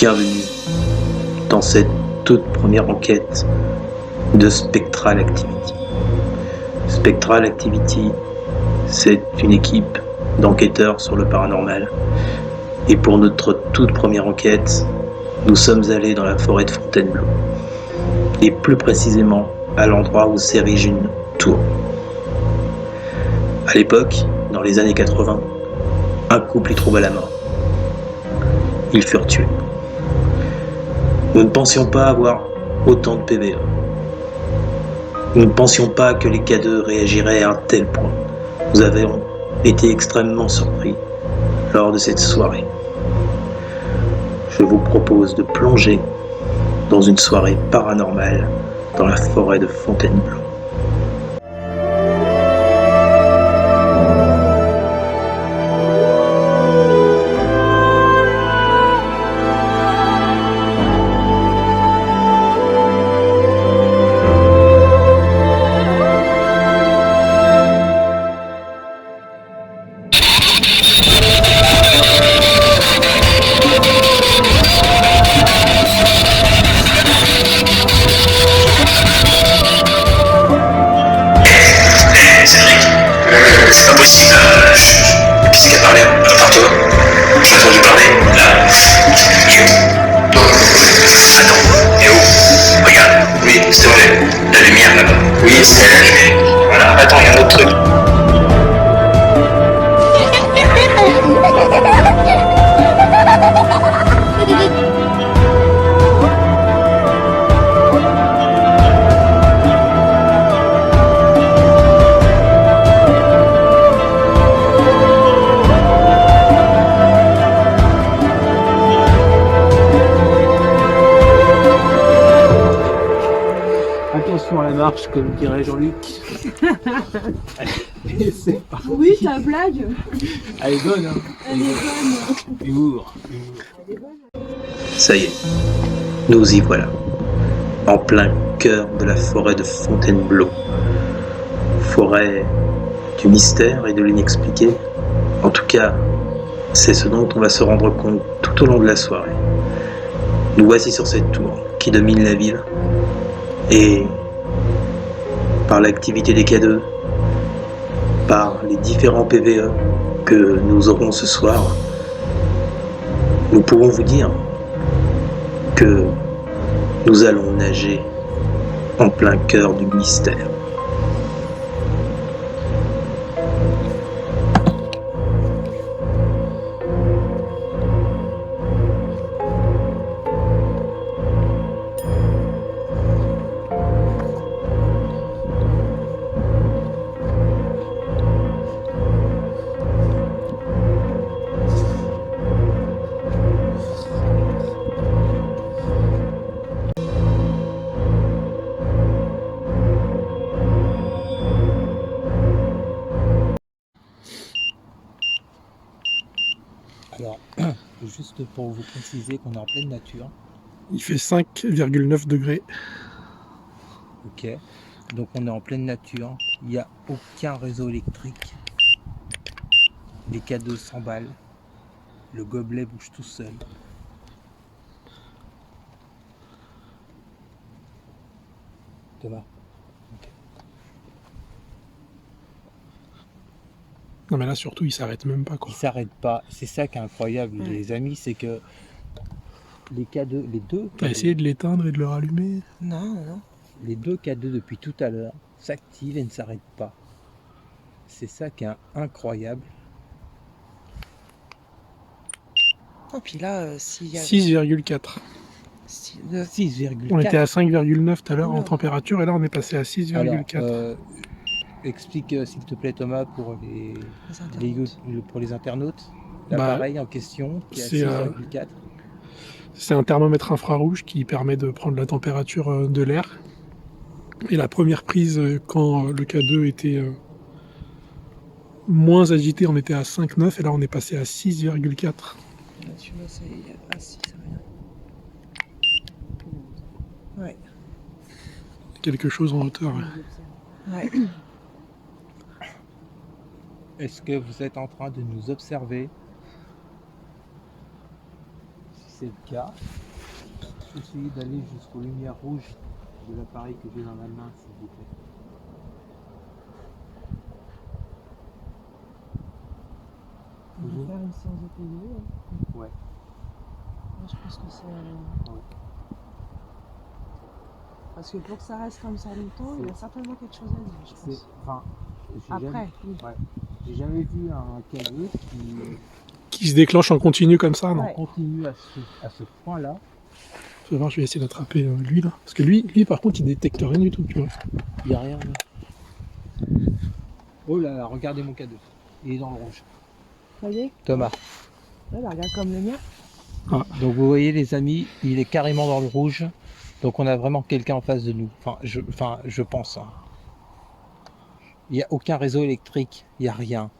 Bienvenue dans cette toute première enquête de Spectral Activity. Spectral Activity, c'est une équipe d'enquêteurs sur le paranormal. Et pour notre toute première enquête, nous sommes allés dans la forêt de Fontainebleau. Et plus précisément, à l'endroit où s'érige une tour. À l'époque, dans les années 80, un couple y trouva la mort. Ils furent tués. Nous ne pensions pas avoir autant de PVE. Nous ne pensions pas que les K2 réagiraient à un tel point. Nous avions été extrêmement surpris lors de cette soirée. Je vous propose de plonger dans une soirée paranormale dans la forêt de Fontainebleau. C'est pas possible. Qu'est-ce qu'il a parlé par toi? J'ai entendu parler. Là. Il est où? Toi. Attends. Et où? Regarde. Oui, c'est vrai. La lumière là-bas. Oui, c'est allumé. Voilà. Attends, il y a un autre truc. Attention à la marche, comme dirait Jean-Luc. Allez, c'est parti. Oui, ta blague. Elle est bonne, hein. Elle est bonne. Humour. Ça y est, nous y voilà, en plein cœur de la forêt de Fontainebleau. Forêt du mystère et de l'inexpliqué. En tout cas, c'est ce dont on va se rendre compte tout au long de la soirée. Nous voici sur cette tour qui domine la ville. Et par l'activité des K2, par les différents PVE que nous aurons ce soir, nous pouvons vous dire que nous allons nager en plein cœur du mystère. Alors, juste pour vous préciser qu'on est en pleine nature. Il fait 5,9 degrés. Ok. Donc on est en pleine nature. Il n'y a aucun réseau électrique. Les K2 s'emballent. Le gobelet bouge tout seul. Thomas. Non mais là surtout il s'arrête même pas quoi. Ils s'arrêtent pas. C'est ça qui est incroyable, les amis, c'est que les K2, les deux T'as K2, essayé de l'éteindre et de le rallumer? non. Les deux K2 depuis tout à l'heure s'activent et ne s'arrêtent pas. C'est ça qui est incroyable. Et puis là, s'il y a 6,4. 6,4. On était à 5,9 tout à l'heure en Oula. température et là on est passé à 6,4. Alors, explique s'il te plaît Thomas pour pour les internautes. L'appareil en question qui est à c'est, 6,4. C'est un thermomètre infrarouge qui permet de prendre la température de l'air. Et la première prise, quand le K2 était moins agité, on était à 5,9 et là on est passé à 6,4. celui-là, c'est. Ah si, ça rien. Ouais. Quelque chose en hauteur. Ouais. Est-ce que vous êtes en train de nous observer? c'est le cas, essayez d'aller jusqu'aux lumières rouges de l'appareil que j'ai dans la main, s'il vous plaît. On va faire une séance de PV. Ouais. Moi, je pense que c'est. Ouais. Parce que pour que ça reste comme ça longtemps, il y a certainement quelque chose à dire, je pense. Enfin, Après, oui. j'ai jamais vu un cadeau Qui se déclenche en continu comme ça, non? Ouais. continue à ce point-là. Je vais voir, je vais essayer d'attraper lui là. Parce que lui par contre il détecte rien du tout, tu vois. Il n'y a rien là. Oh là là, regardez mon cadeau. Il est dans le rouge. Ça y est. Thomas. Ouais, bah, regarde comme le mien. Donc vous voyez les amis, il est carrément dans le rouge. Donc on a vraiment quelqu'un en face de nous. Enfin, je pense. Hein. Il n'y a aucun réseau électrique, il n'y a rien.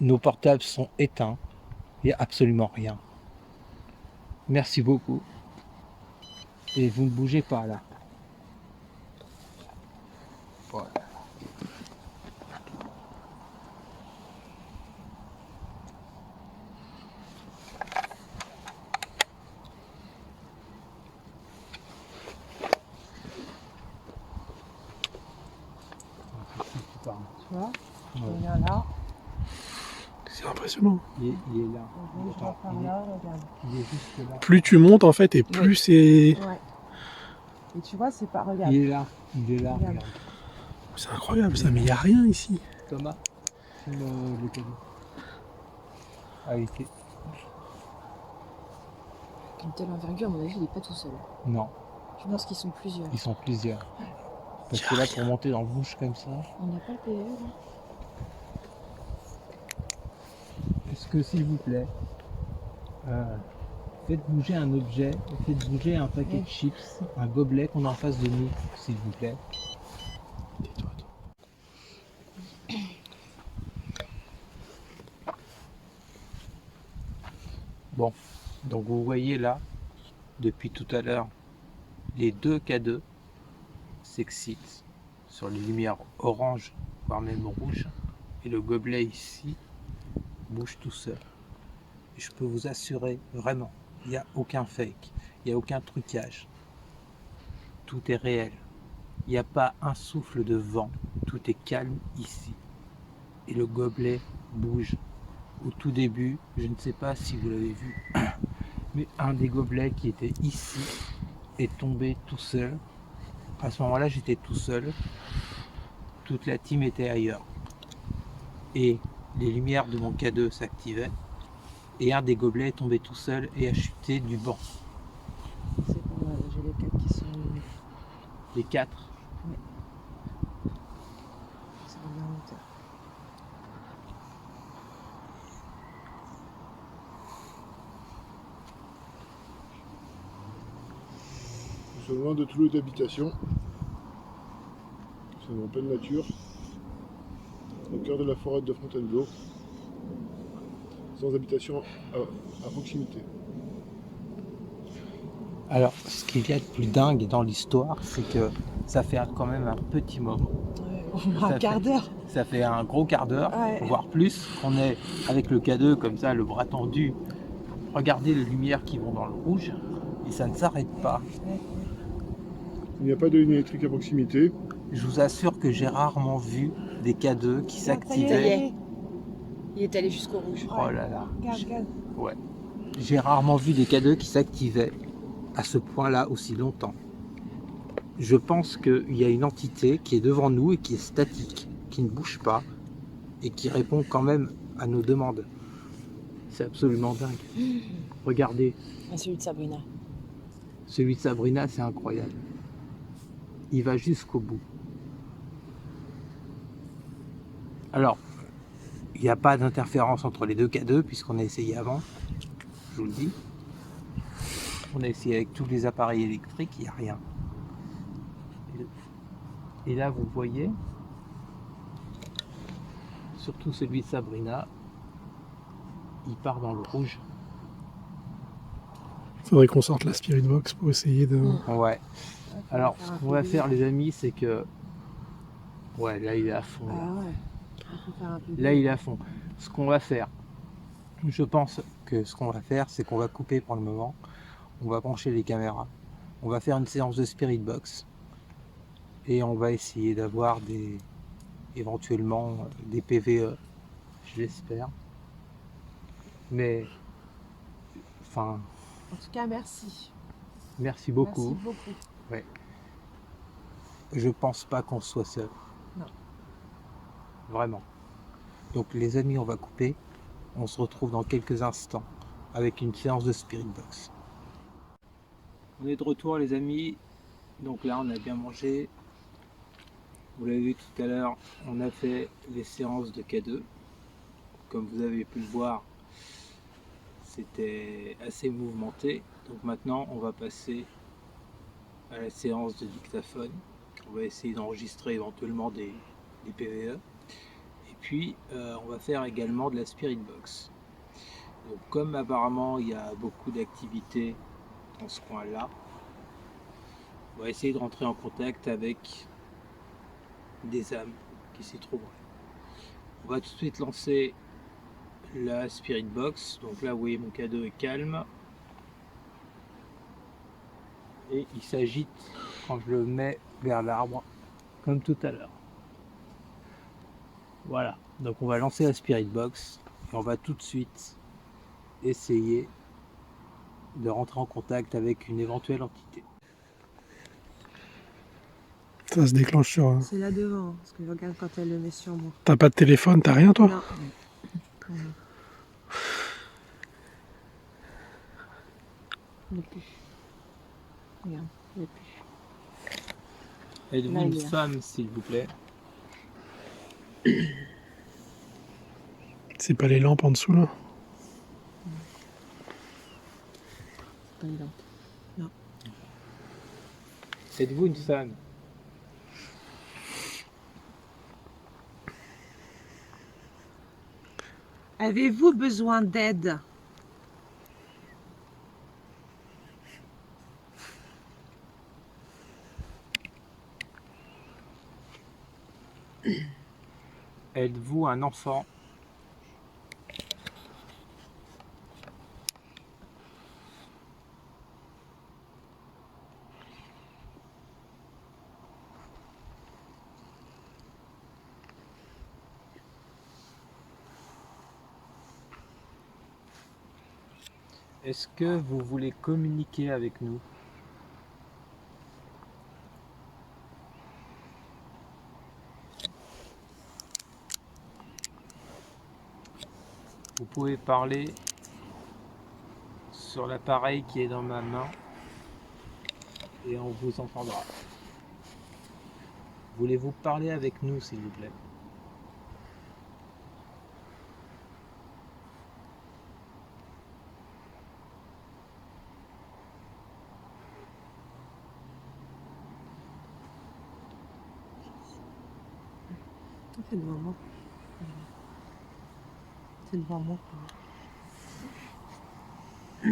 Nos portables sont éteints. Il n'y a absolument rien. Merci beaucoup. Et vous ne bougez pas là. Voilà. Tu vois, Ouais. on vient là, C'est impressionnant. Il est là. on bouge par là, regarde. Il est juste là. Plus tu montes en fait et plus Oui. c'est. Ouais. Et tu vois, c'est pas. Regarde. Il est là. Il est là. Regarde. Regarde. C'est incroyable ça, mais il n'y a rien ici. Thomas, le cadeau. Ah, il était... Une telle envergure, à mon avis, il n'est pas tout seul. Non, Je pense qu'ils sont plusieurs. ils sont plusieurs. Parce que là, pour monter dans le rouge comme ça, On n'a pas le PE, là. est-ce que, s'il vous plaît, faites bouger un objet, faites bouger un paquet de chips, un gobelet qu'on a en face de nous, s'il vous plaît. Tais-toi, toi. Bon, donc vous voyez là, depuis tout à l'heure, les deux K2 s'excitent sur les lumières orange, voire même rouge, et le gobelet ici bouge tout seul. Et je peux vous assurer, vraiment, il n'y a aucun fake, il n'y a aucun trucage. Tout est réel. Il n'y a pas un souffle de vent, tout est calme ici. Et le gobelet bouge. Au tout début, je ne sais pas si vous l'avez vu, mais un des gobelets qui était ici est tombé tout seul. À ce moment-là, j'étais tout seul. Toute la team était ailleurs. Et les lumières de mon K2 s'activaient. Et un des gobelets est tombé tout seul et a chuté du banc. C'est pas mal, j'ai les 4 qui sont. Les quatre. C'est bien en hauteur. Nous sommes loin de tout lot d'habitation. Nous sommes en pleine nature, au cœur de la forêt de Fontainebleau, sans habitation à proximité. Alors, ce qu'il y a de plus dingue dans l'histoire, c'est que ça fait quand même un petit moment. Ouais, un quart d'heure. Ça fait un gros quart d'heure, Ouais. voire plus, qu'on est avec le K2 comme ça, le bras tendu. Regardez les lumières qui vont dans le rouge, et ça ne s'arrête pas. Il n'y a pas de ligne électrique à proximité. Je vous assure que j'ai rarement vu des K2 qui Ça y s'activaient. est. Il est allé jusqu'au rouge. Oh là là. Regarde, regarde. Ouais. J'ai rarement vu des K2 qui s'activaient à ce point-là aussi longtemps. Je pense qu'il y a une entité qui est devant nous et qui est statique, qui ne bouge pas et qui répond quand même à nos demandes. C'est absolument dingue. Regardez, Ah, celui de Sabrina. celui de Sabrina, c'est incroyable. Il va jusqu'au bout. Alors, il n'y a pas d'interférence entre les deux K2 puisqu'on a essayé avant, je vous le dis. On a essayé avec tous les appareils électriques, il n'y a rien. Et là, vous voyez, surtout celui de Sabrina, il part dans le rouge. Faudrait qu'on sorte la Spirit Box pour essayer de. Ouais. Alors, ce qu'on va faire, les amis, c'est que... Ouais, là, il est à fond. Ah ouais. On peut faire un peu Là, il est à fond. Ce qu'on va faire, je pense, ce qu'on va faire, c'est qu'on va couper pour le moment. On va brancher les caméras. On va faire une séance de Spirit Box. Et on va essayer d'avoir éventuellement des PVE, je l'espère. Mais, enfin, En tout cas, merci. merci beaucoup. Merci beaucoup. Ouais. Je pense pas qu'on soit seul. Non. Vraiment. Donc les amis, on va couper. On se retrouve dans quelques instants avec une séance de Spirit Box. On est de retour les amis. Donc là on a bien mangé. Vous l'avez vu tout à l'heure, on a fait les séances de K2. Comme vous avez pu le voir, c'était assez mouvementé. Donc maintenant on va passer à la séance de dictaphone. On va essayer d'enregistrer éventuellement des PVE. Et puis on va faire également de la Spirit Box. Donc comme apparemment il y a beaucoup d'activités dans ce coin-là, on va essayer de rentrer en contact avec des âmes qui s'y trouveraient. On va tout de suite lancer la Spirit Box. Donc là vous voyez mon cadeau est calme. Et il s'agite quand je le mets vers l'arbre, comme tout à l'heure. Voilà, donc on va lancer la Spirit Box et on va tout de suite essayer de rentrer en contact avec une éventuelle entité. Ça se déclenche sur... C'est là devant, parce que je regarde quand elle le met sur moi. T'as pas de téléphone, t'as rien toi? Non. Non. Il n'est plus. Regarde, il n'est plus. Êtes-vous Là, une il est. femme, s'il vous plaît? C'est pas les lampes en dessous là? C'est pas évident. Non. Êtes-vous une femme? Avez-vous besoin d'aide? Êtes-vous un enfant? Est-ce que vous voulez communiquer avec nous? Vous pouvez parler sur l'appareil qui est dans ma main et on vous entendra. Voulez-vous parler avec nous, s'il vous plaît? C'est devant moi. C'est devant moi. Je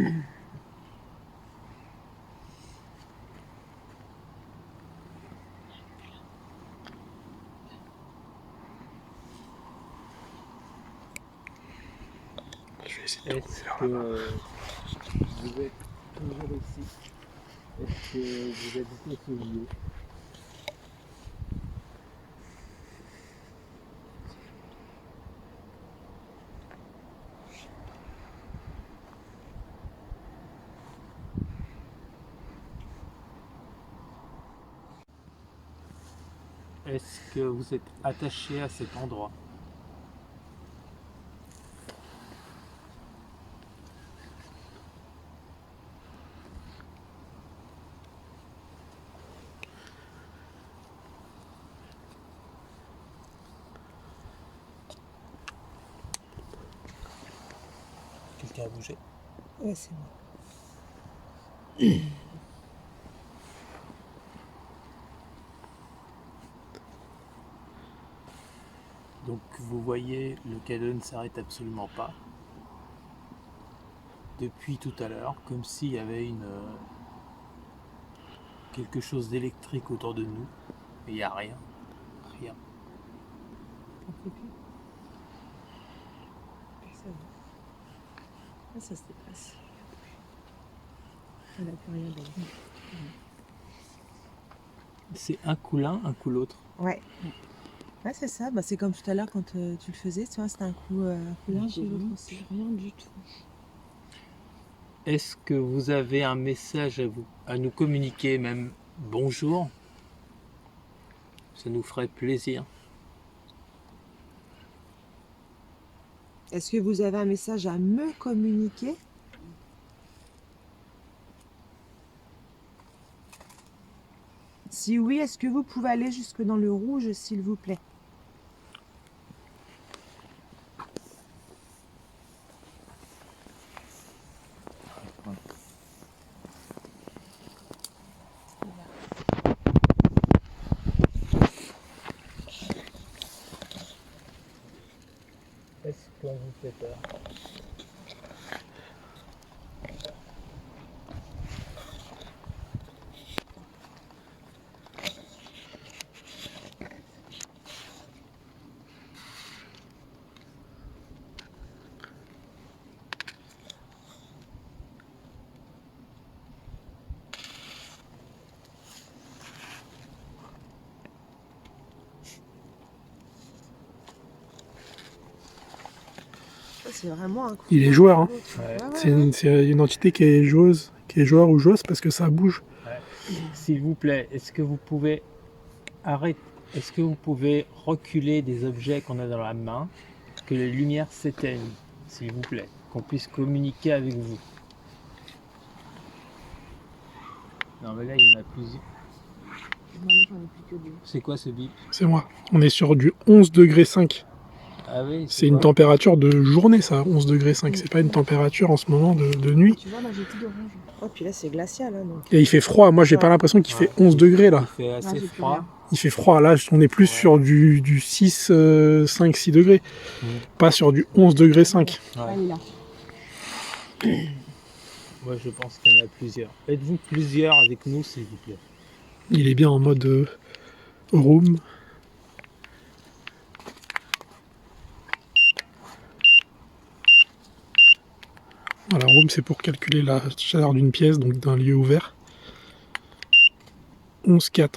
vais essayer de Est-ce que vous êtes toujours ici? Est-ce que vous habitez ce lieu? Est-ce que vous êtes attaché à cet endroit? Quelqu'un a bougé? Ouais, c'est moi. Donc vous voyez, le cadeau ne s'arrête absolument pas. Depuis tout à l'heure, comme s'il y avait quelque chose d'électrique autour de nous. Mais il n'y a rien. Rien. On fait plus. Personne. Ah, ça se dépasse. Elle n'a plus rien d'autre. C'est un coup l'un, un coup l'autre. Ouais. Ouais, c'est ça. Bah, c'est comme tout à l'heure quand tu le faisais, tu vois, c'était un coup l'un chez l'autre aussi. Rien du tout. Est-ce que vous avez un message à nous communiquer, même bonjour? Ça nous ferait plaisir. Est-ce que vous avez un message à me communiquer? Si oui, est-ce que vous pouvez aller jusque dans le rouge, s'il vous plaît? Est-ce qu'on vous fait peur? C'est vraiment un coup. Il est joueur, hein. Ouais. C'est une entité qui est joueuse, qui est joueur ou joueuse parce que ça bouge. S'il vous plaît, est-ce que vous pouvez arrêter? Est-ce que vous pouvez reculer des objets qu'on a dans la main, que les lumières s'éteignent, s'il vous plaît, qu'on puisse communiquer avec vous? Non mais là il y en a plusieurs. Non, moi j'en ai plus que deux. C'est quoi ce bip? C'est moi. On est sur du 11 degrés 5. Ah oui, C'est une quoi? température de journée, ça, 11 degrés 5. C'est pas une température en ce moment de nuit. Tu vois, moi j'ai tout d'orange. Oh, puis là, c'est glacial. Hein, donc. Et il fait froid. Moi, j'ai pas l'impression qu'il fait 11 degrés là. Il fait assez j'ai plus froid. rien. Il fait froid. Là, on est plus sur du 6, 5, 6 degrés. Pas sur du 11 degrés 5. Ouais. Ah, il est là. Moi je pense qu'il y en a plusieurs. Êtes-vous plusieurs avec nous s'il vous plaît? Il est bien en mode room. Voilà, room, c'est pour calculer la chaleur d'une pièce, donc d'un lieu ouvert. 11,4.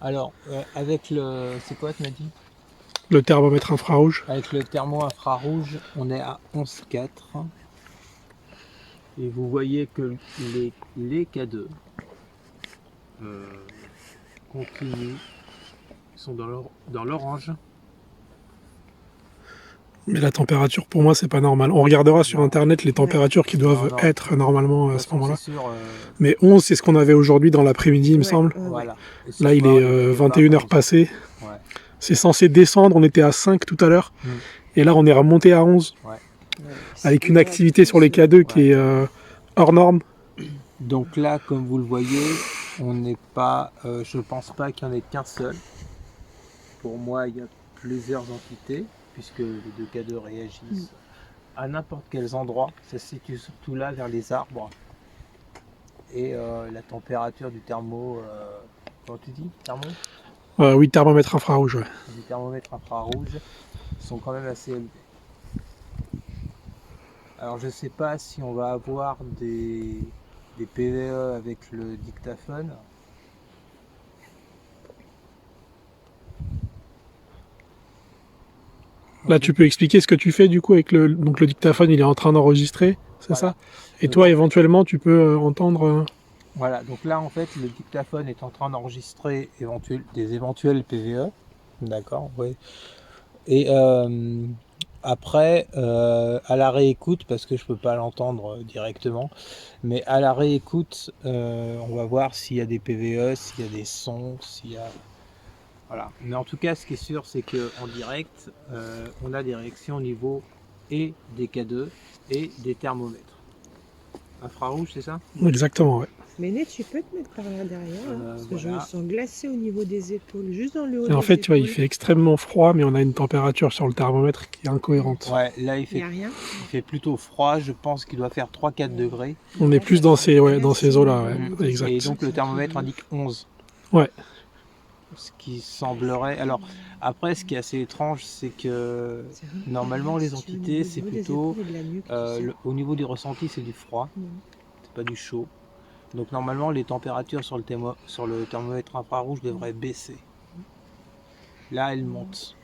Alors, avec le... C'est quoi tu m'as dit? Le thermomètre infrarouge. Avec le thermo infrarouge, on est à 11,4. Et vous voyez que les K2 continuent. Ils sont dans l'orange. Mais la température, pour moi, c'est pas normal. On regardera sur internet les températures qui doivent Non. être normalement De à toute ce façon, moment-là. c'est sûr, Mais 11, c'est ce qu'on avait aujourd'hui dans l'après-midi, il me Ouais, semble. voilà. Et ce Là, il soir, est devrait 21h pas passé. Ouais. C'est censé descendre. On était à 5 tout à l'heure. Et là, on est remonté à 11. Avec une activité sur les K2 qui est hors norme. Donc là, comme vous le voyez, on n'est pas. Je pense pas qu'il n'y en ait qu'un seul. Pour moi, il y a plusieurs entités, puisque les deux K2 réagissent à n'importe quels endroits. Ça se situe surtout là, vers les arbres. Et la température du thermo. Comment tu dis? Thermo? Oui, thermomètre infrarouge. Ouais. Les thermomètres infrarouges sont quand même assez élevés. Alors je sais pas si on va avoir des PVE avec le dictaphone. Là, tu peux expliquer ce que tu fais du coup avec le... Donc le dictaphone, il est en train d'enregistrer, c'est Voilà. ça? Et toi, éventuellement, tu peux entendre... Voilà, donc là en fait le dictaphone est en train d'enregistrer des éventuels PVE. D'accord, oui. Et après, à la réécoute, parce que je peux pas l'entendre directement, mais à la réécoute, on va voir s'il y a des PVE, s'il y a des sons, s'il y a... Voilà. Mais en tout cas, ce qui est sûr, c'est qu'en direct, on a des réactions au niveau et des K2 et des thermomètres. Infrarouge, c'est ça? Exactement, ouais. Mais Né, tu peux te mettre par là derrière, hein, parce que je me voilà. sens glacée au niveau des épaules, juste dans le haut Et en des fait, tu vois, il épaules. fait extrêmement froid, mais on a une température sur le thermomètre qui est incohérente. Ouais, là il Il n'y a fait, rien. il fait plutôt froid, je pense qu'il doit faire 3-4 degrés. On est plus dans ces eaux-là, ouais. Exact. Et donc le thermomètre indique 11. Ouais. ce qui semblerait. Alors, après, ce qui est assez étrange, c'est que normalement, les entités, c'est plutôt au niveau du ressenti, c'est du froid, c'est pas du chaud. Donc, normalement, les températures sur le thermomètre infrarouge devraient baisser. Là, elles montent.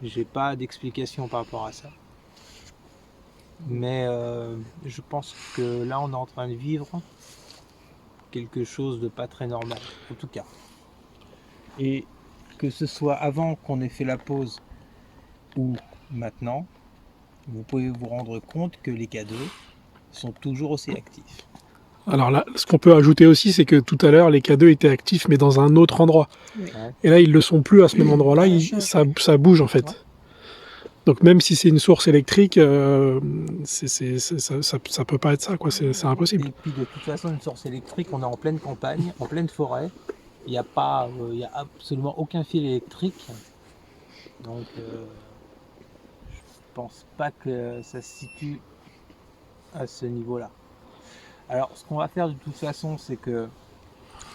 J'ai pas d'explication par rapport à ça. Mais je pense que là, on est en train de vivre quelque chose de pas très normal, en tout cas. Et que ce soit avant qu'on ait fait la pause ou maintenant, vous pouvez vous rendre compte que les K2 sont toujours aussi actifs. Alors là, ce qu'on peut ajouter aussi, c'est que tout à l'heure, les K2 étaient actifs, mais dans un autre endroit. Oui. Ouais. Et là, ils ne le sont plus à ce même endroit-là, Ça ça bouge en fait. Ouais. Donc même si c'est une source électrique, ça peut pas être ça, quoi. C'est impossible. Et puis de toute façon, une source électrique, on est en pleine campagne, en pleine forêt. Il n'y a pas, il y a absolument aucun fil électrique. Donc, je pense pas que ça se situe à ce niveau-là. Alors, ce qu'on va faire de toute façon, c'est que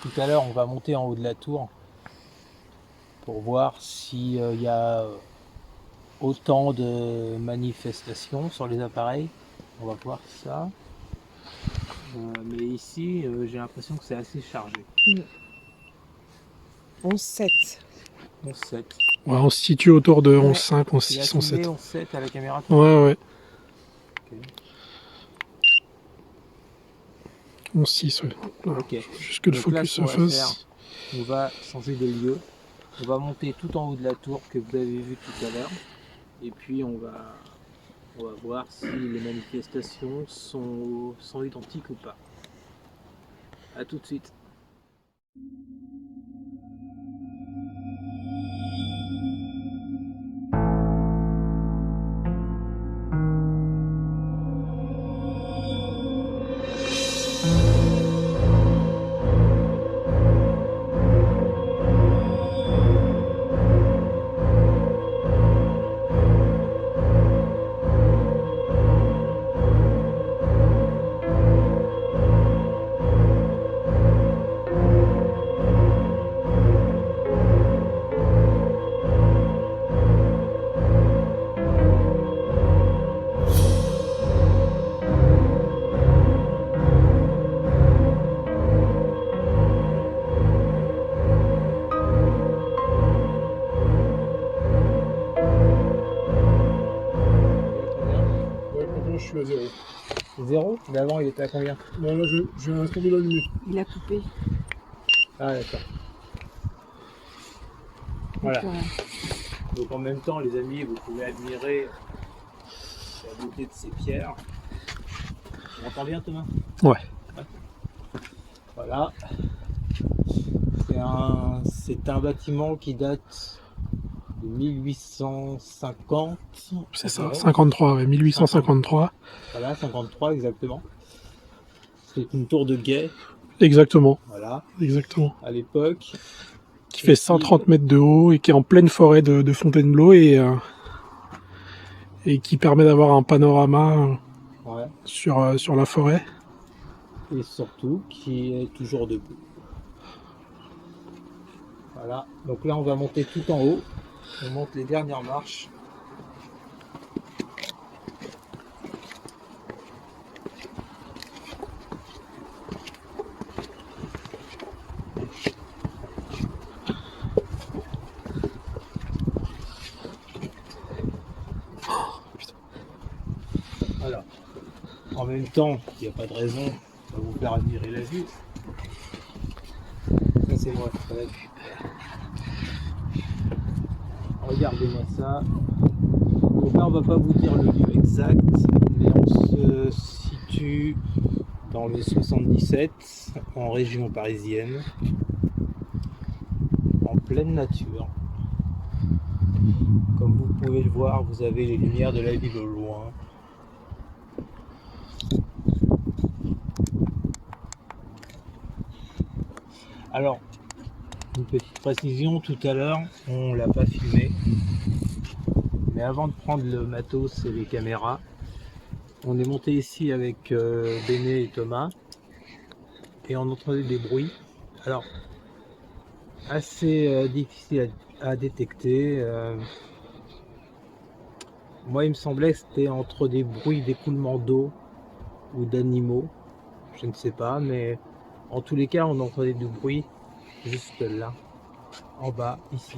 tout à l'heure, on va monter en haut de la tour pour voir s'il y a autant de manifestations sur les appareils. On va voir ça. Mais ici, j'ai l'impression que c'est assez chargé. 11,7. 11,7. Ouais, on se situe autour de Ouais. 11,5, Il a 11,6, filmé 11,7. 11,7 à la caméra. Ouais. Ok. 11,6, ouais. Voilà. Ok. Juste que le Donc là, focus ce se qu'on va fasse. faire, on va changer de lieu. On va monter tout en haut de la tour que vous avez vu tout à l'heure. Et puis on va voir si les manifestations sont identiques ou pas. A tout de suite. Ouais, maintenant je suis à 0. 0. D'avant, il était à combien? Non, là j'ai un instant de l'allumer. Il a coupé. Ah d'accord. Voilà. Donc, Donc en même temps, les amis, vous pouvez admirer la beauté de ces pierres. On entend bien, Thomas? Ouais. Voilà. C'est un bâtiment qui date de 1850. C'est ça, environ. 53, ouais, 1853. Voilà, 53 exactement. C'est une tour de guet, Exactement, voilà, exactement. à l'époque. Qui fait 130 mètres de haut et qui est en pleine forêt de Fontainebleau et qui permet d'avoir un panorama Ouais. sur la forêt. Et surtout qui est toujours debout. Voilà, donc là on va monter tout en haut, on monte les dernières marches. Voilà, en même temps, il n'y a pas de raison de vous faire admirer la vue. Ça c'est moi, c'est pas la vue. Regardez-moi ça. Donc là, on va pas vous dire le lieu exact, mais on se situe dans le 77, en région parisienne, en pleine nature. Comme vous pouvez le voir, vous avez les lumières de la ville au loin. Alors, une petite précision, tout à l'heure, on l'a pas filmé. Mais avant de prendre le matos et les caméras, on est monté ici avec Béné et Thomas et on entendait des bruits. Alors, assez difficile à détecter. Moi, il me semblait que c'était entre des bruits d'écoulement d'eau ou d'animaux. Je ne sais pas, mais en tous les cas, on entendait du bruit juste là, en bas, ici.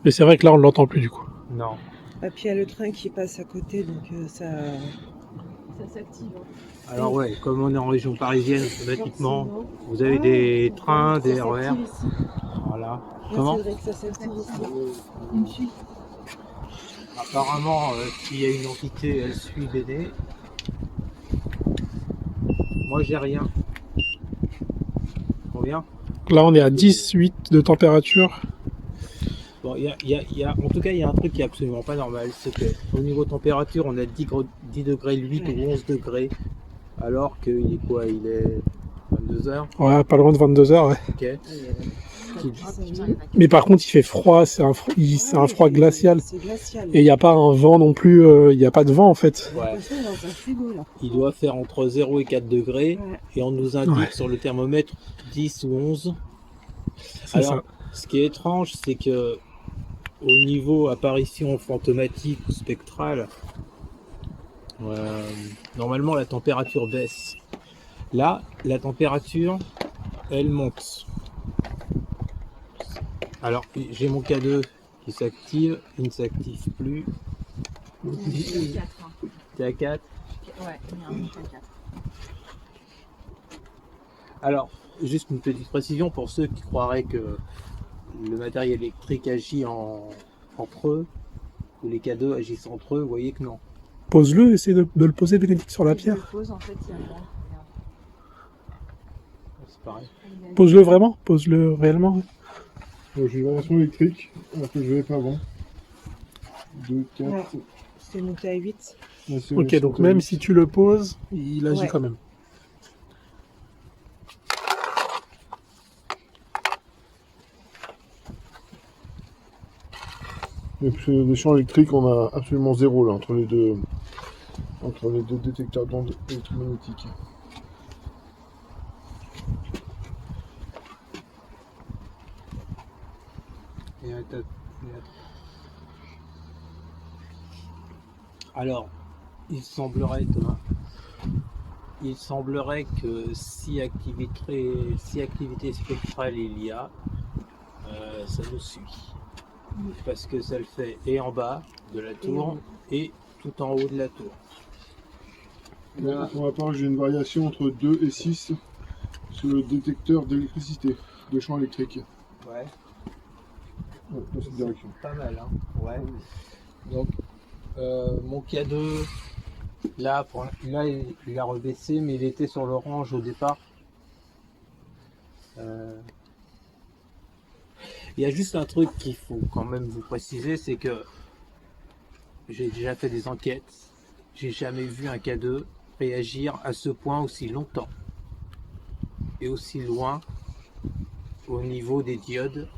Mais c'est vrai que là, on l'entend plus du coup. Non. Et puis il y a le train qui passe à côté, donc ça. Ça s'active. Alors ouais, comme on est en région parisienne, automatiquement, Forcément. vous avez des trains, des Ça RER. s'active ici. Voilà. Là, Comment c'est vrai que ça s'active ici. Il me suit. Apparemment, s'il y a une entité, elle suit Béné. Moi, j'ai rien. Combien? Là, on est à 18 de température. Bon, en tout cas, il y a un truc qui est absolument pas normal, c'est qu'au niveau température, on a 10 degrés 8 ou 11 degrés, alors qu'il est quoi? Il est 22h, Ouais, pas loin de 22h, ouais. ok. Mais par contre, il fait froid, c'est un froid glacial. C'est glacial. Et il n'y a pas un vent non plus, il n'y a pas de vent en fait. Ouais. On est dans un frigo là. Il doit faire entre 0 et 4 degrés, Ouais. et on nous indique Ouais. sur le thermomètre 10 ou 11. C'est Alors, ça. ce qui est étrange, c'est que au niveau apparition fantomatique ou spectrale, normalement la température baisse. Là, la température, elle monte. Alors, j'ai mon K2 qui s'active, il ne s'active plus. T'es à 4. Ouais, il y a un monte à 4. Alors, juste une petite précision pour ceux qui croiraient que le matériel électrique agit entre eux, ou les K2 agissent entre eux, vous voyez que non. Pose-le, essaie de le poser, Bénédicte, sur la Si je le pierre. pose, en fait, il y a moi. Regarde. C'est pareil. Il a- Pose-le vraiment, pose-le réellement. J'ai une variation électrique, alors que je n'avais pas avant. 2, 4. Ouais. C'est monté à 8. Ok, donc même si tu le poses, il agit Ouais. quand même. Et puis, les champs électriques, on a absolument zéro là, entre les deux détecteurs d'ondes électromagnétiques. Alors, il semblerait que si activité spectrale il y a, ça nous suit. Parce que ça le fait et en bas de la tour et tout en haut de la tour. Là, Pour ma part, j'ai une variation entre 2 et 6 sur le détecteur d'électricité, de champ électrique. ouais, Ouais, dans cette direction. pas mal, hein. Ouais. Donc, mon K2, là, il a rebaissé, mais il était sur l'orange au départ. Il y a juste un truc qu'il faut quand même vous préciser, c'est que j'ai déjà fait des enquêtes, j'ai jamais vu un K2 réagir à ce point aussi longtemps et aussi loin au niveau des diodes.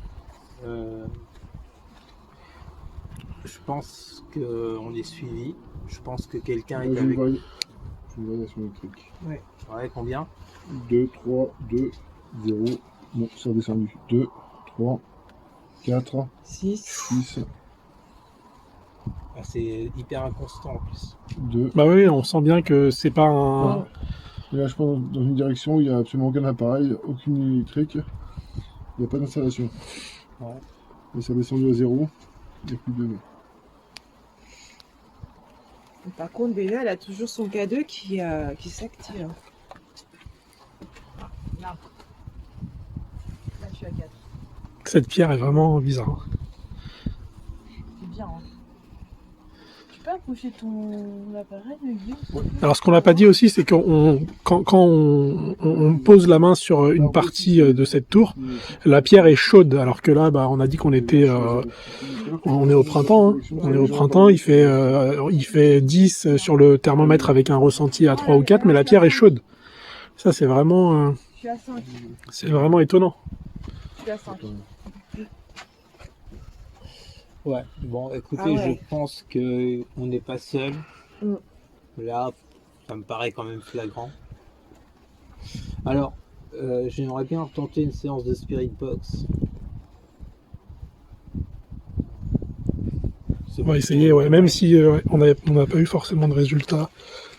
Je pense qu'on est suivi. Je pense que quelqu'un est J'ai avec. une variation électrique. Ouais, combien? 2, 3, 2, 0. Bon, c'est redescendu. 2, 3, 4, 6. 6, Ah, c'est hyper inconstant en plus. 2. Bah oui, on sent bien que c'est pas un. Et là, je pense dans une direction où il n'y a absolument aucun appareil, aucune ligne électrique. Il n'y a pas d'installation. Ouais. Et ça a descendu à 0. Il n'y a plus de. Par contre, Béla, elle a toujours son K2 qui s'active. Là, je suis à 4. Cette pierre est vraiment bizarre. C'est bien, hein. Tu peux approcher ton appareil, Guillaume? Alors ce qu'on n'a pas dit aussi, c'est quand on pose la main sur une partie de cette tour, la pierre est chaude, alors que là, bah, on a dit qu'on était, on est au printemps. Hein. On est au printemps, il fait 10 sur le thermomètre avec un ressenti à 3 ou 4, mais la pierre est chaude. Ça, c'est vraiment, Je suis à 5. c'est vraiment étonnant. Je suis à 5. Ouais, bon, écoutez, Ah ouais. je pense qu'on n'est pas seul. Mm. Là, ça me paraît quand même flagrant. Alors, j'aimerais bien retenter une séance de Spirit Box. On va essayer, ouais, même si on n'a pas eu forcément de résultat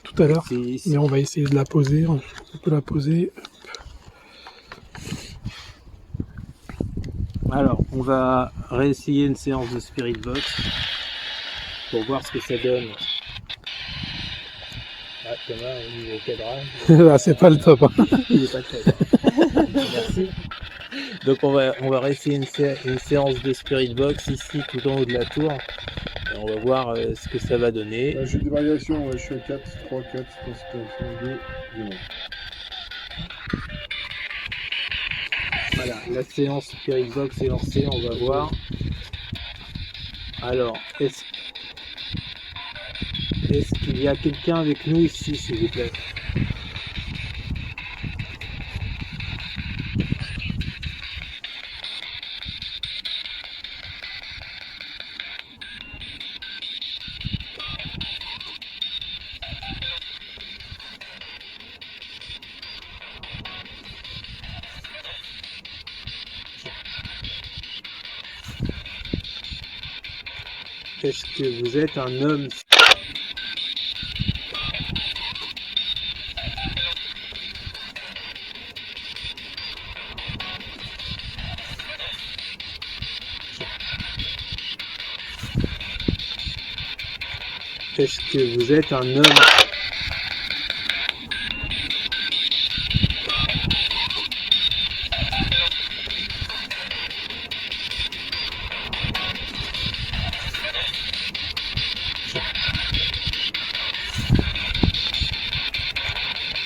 tout à l'heure, mais on va essayer de la poser. On peut la poser. Alors, on va réessayer une séance de Spirit Box pour voir ce que ça donne. Ah, Thomas, au niveau cadrage. Là, c'est pas le top. Hein. Il est pas top. Merci. Donc, on va réessayer une séance de Spirit Box ici, tout en haut de la tour. Et on va voir ce que ça va donner. J'ai des variations, je suis à 4, 3, 4, concentration 2, diamant. Voilà, la séance Spirit Box est lancée, on va voir. Alors, est-ce qu'il y a quelqu'un avec nous ici, s'il vous plaît? Est-ce que vous êtes un homme? Est-ce que vous êtes un homme?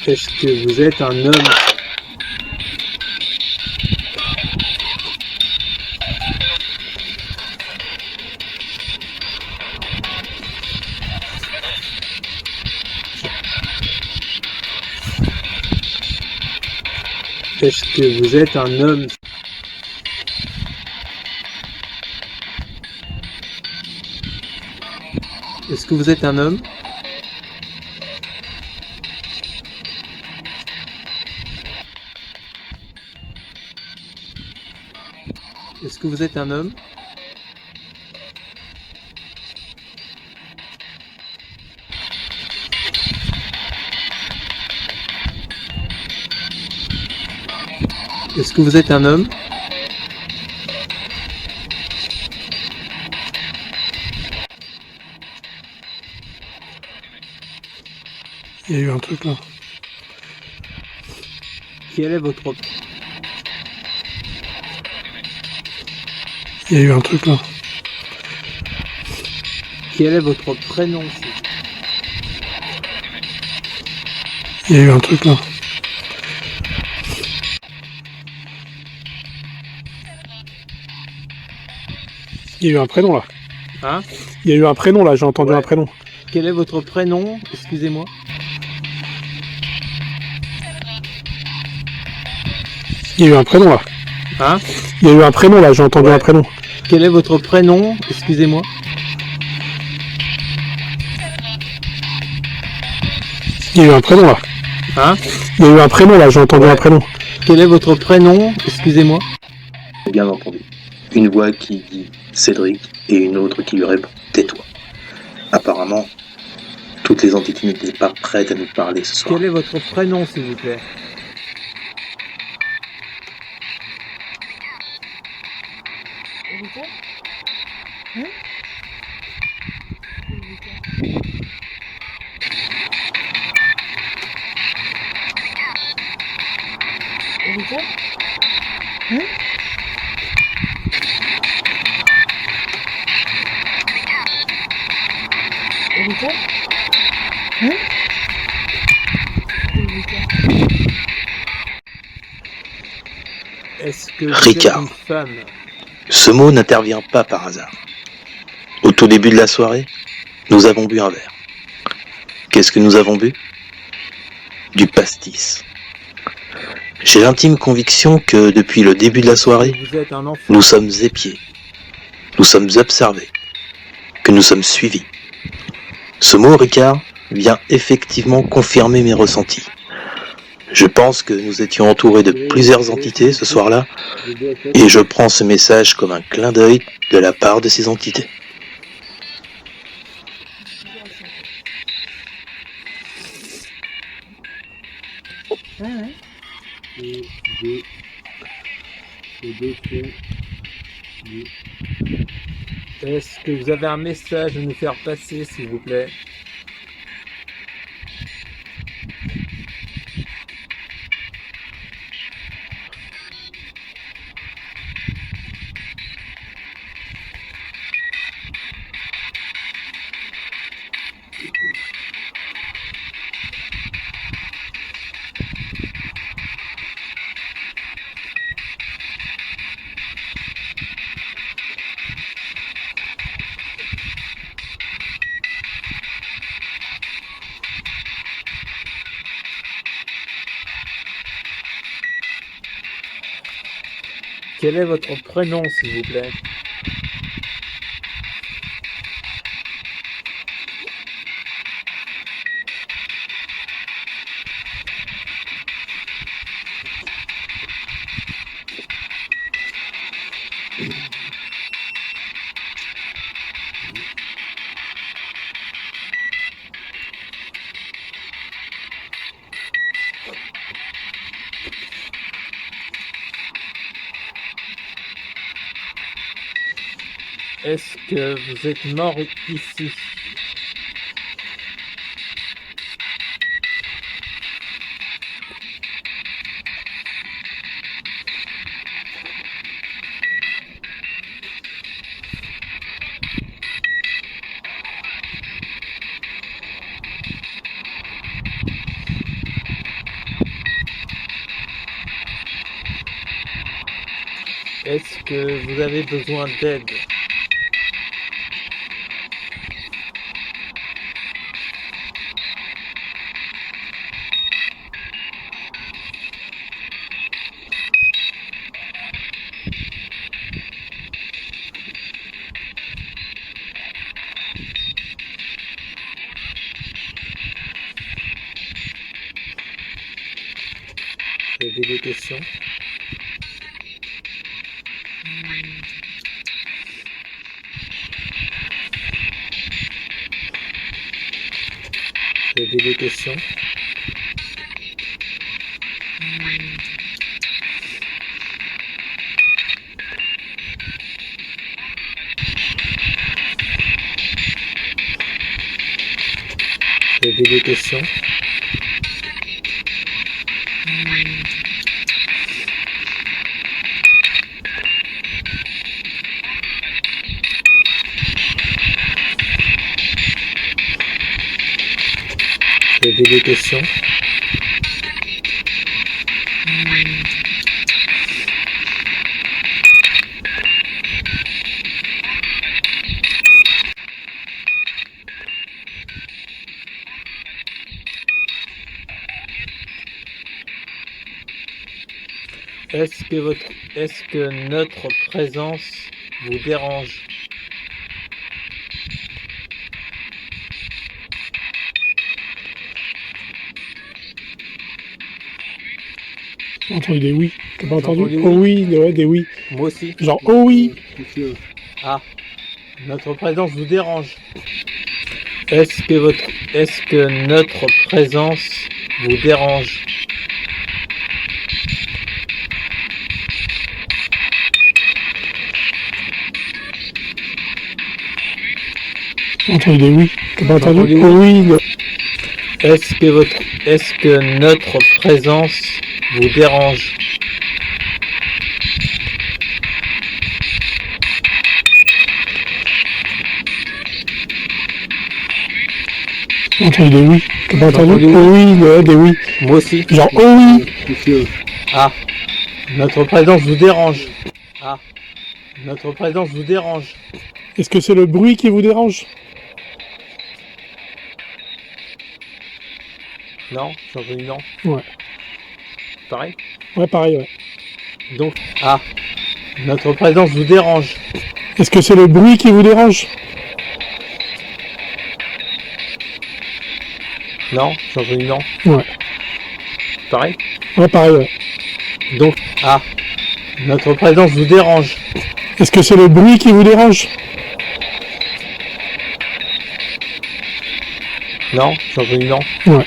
Est-ce que vous êtes un homme? Est-ce que vous êtes un homme? Est-ce que vous êtes un homme? Est-ce que vous êtes un homme? Est-ce que vous êtes un homme? Il y a eu un truc là. Quel est votre... Il y a eu un truc là. Quel est votre prénom? Il y a eu un truc là. Il y a eu un prénom là. Hein? Il y a eu un prénom là, j'ai entendu un prénom. Quel est votre prénom? Excusez-moi. Il y a eu un prénom là. Hein? Il y a eu un prénom là, j'ai entendu un prénom. Quel est votre prénom? Excusez-moi. Il y a eu un prénom là. Hein? Il y a eu un prénom là, j'ai entendu un prénom. Quel est votre prénom? Excusez-moi. Bien entendu. Une voix qui dit Cédric et une autre qui lui répond tais-toi. Apparemment, toutes les entités n'étaient pas prêtes à nous parler ce soir. Quel est votre prénom, s'il vous plaît? Erika? Hein? Erika? Hein? Erika? Hein? Est-ce que vous Ricard. êtes une femme? Ce mot n'intervient pas par hasard. Au tout début de la soirée, nous avons bu un verre. Qu'est-ce que nous avons bu? Du pastis. J'ai l'intime conviction que depuis le début de la soirée, Vous êtes un enfant? nous sommes épiés, nous sommes observés, que nous sommes suivis. Ce mot, Ricard, vient effectivement confirmer mes ressentis. Je pense que nous étions entourés de plusieurs entités ce soir-là, et je prends ce message comme un clin d'œil de la part de ces entités. Ouais, ouais. Est-ce que vous avez un message à nous faire passer, s'il vous plaît? Quel est votre prénom, s'il vous plaît? Est-ce que vous êtes mort ici? Est-ce que vous avez besoin d'aide? Vous avez des questions? Vous avez des questions? Vous avez des questions? Vous avez des questions? Est-ce que notre présence vous dérange? J'ai entendu des oui. T'as pas J'ai entendu? entendu Oh oui, ouais, des oui. Moi aussi. Genre, oh oui. Ah, notre présence vous dérange? Est-ce que notre présence vous dérange? J'ai entendu des oui. T'as pas J'ai entendu? entendu Oh oui. Est-ce que notre présence vous dérange? J'ai entendu des oui. T'as pas J'ai entendu? entendu Oh oui, ouais, des oui. Moi aussi. Genre, oh oui. Ah, notre présence vous dérange? Ah, notre présence vous dérange? Est-ce que c'est le bruit qui vous dérange? Non, j'ai entendu non. Ouais. Pareil? Ouais, pareil, ouais. Donc, ah, notre présence vous dérange? Est-ce que c'est le bruit qui vous dérange? Non, j'ai entendu non. Ouais. Pareil. Ouais, pareil, ouais. Donc, notre présence vous dérange. Est-ce que c'est le bruit qui vous dérange? Non, j'ai entendu non. Ouais.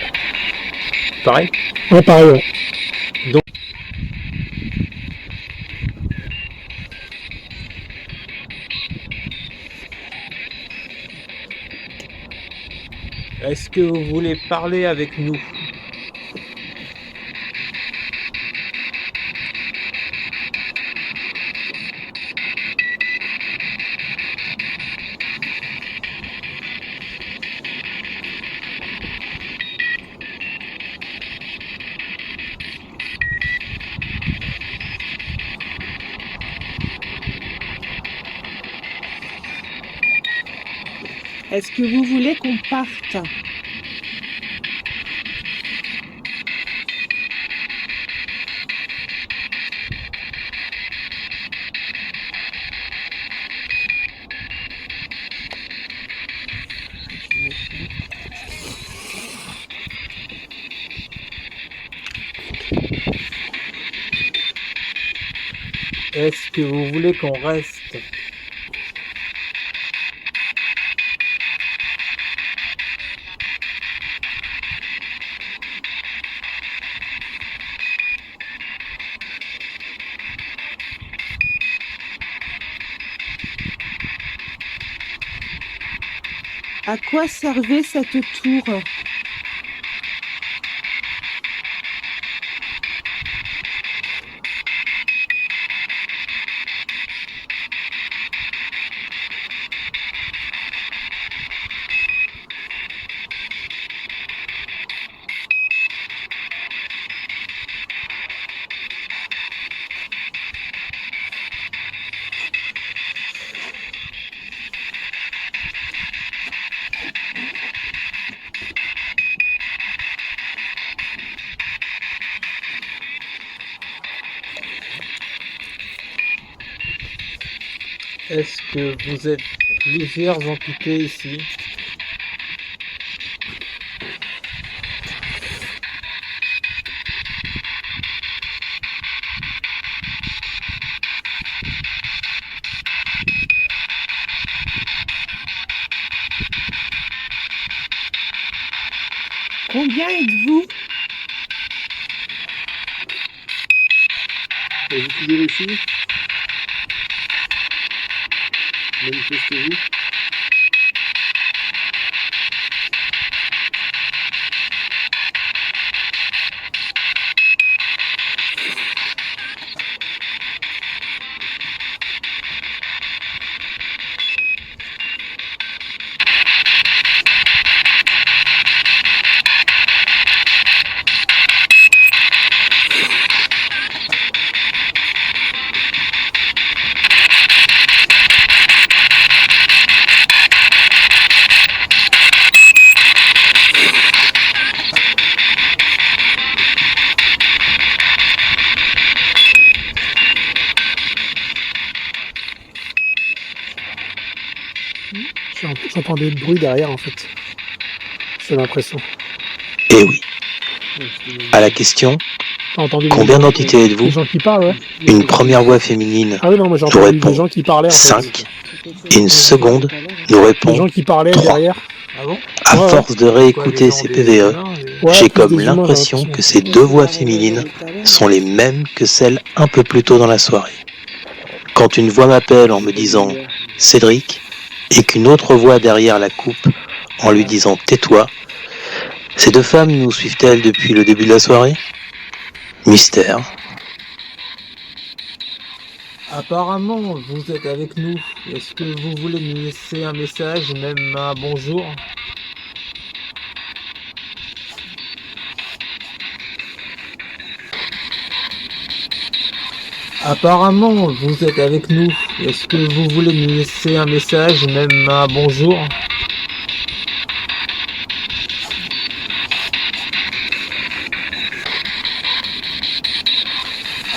Pareil. Ouais, pareil, ouais. Donc, est-ce que vous voulez parler avec nous? Est-ce que vous voulez qu'on parte? Est-ce que vous voulez qu'on reste? À quoi servait cette tour? Est-ce que vous êtes plusieurs entités ici? Combien êtes-vous? Vous toujours ici? Manifestez-vous. J'entendais le bruit derrière, en fait. C'est l'impression. Eh oui. À la question T'as entendu combien d'entités les êtes-vous, gens qui parlent, ouais. une première voix féminine Ah oui, non, moi j'ai nous entendu des répond gens qui parlaient, en fait. 5, et une seconde nous Des répond gens qui parlaient 3. derrière. Ah bon? À Ouais, force de Quoi, réécouter des gens, ces des PVE, humains, Ouais, j'ai plus comme des humains, j'ai l'impression l'impression. que ces deux voix féminines sont les mêmes que celles un peu plus tôt dans la soirée. Quand une voix m'appelle en me disant « Cédric » et qu'une autre voix derrière la coupe en lui disant « Tais-toi », ces deux femmes nous suivent-elles depuis le début de la soirée? Mystère. Apparemment, vous êtes avec nous. Est-ce que vous voulez nous laisser un message, même un bonjour? Apparemment, vous êtes avec nous. Est-ce que vous voulez nous laisser un message, même un bonjour?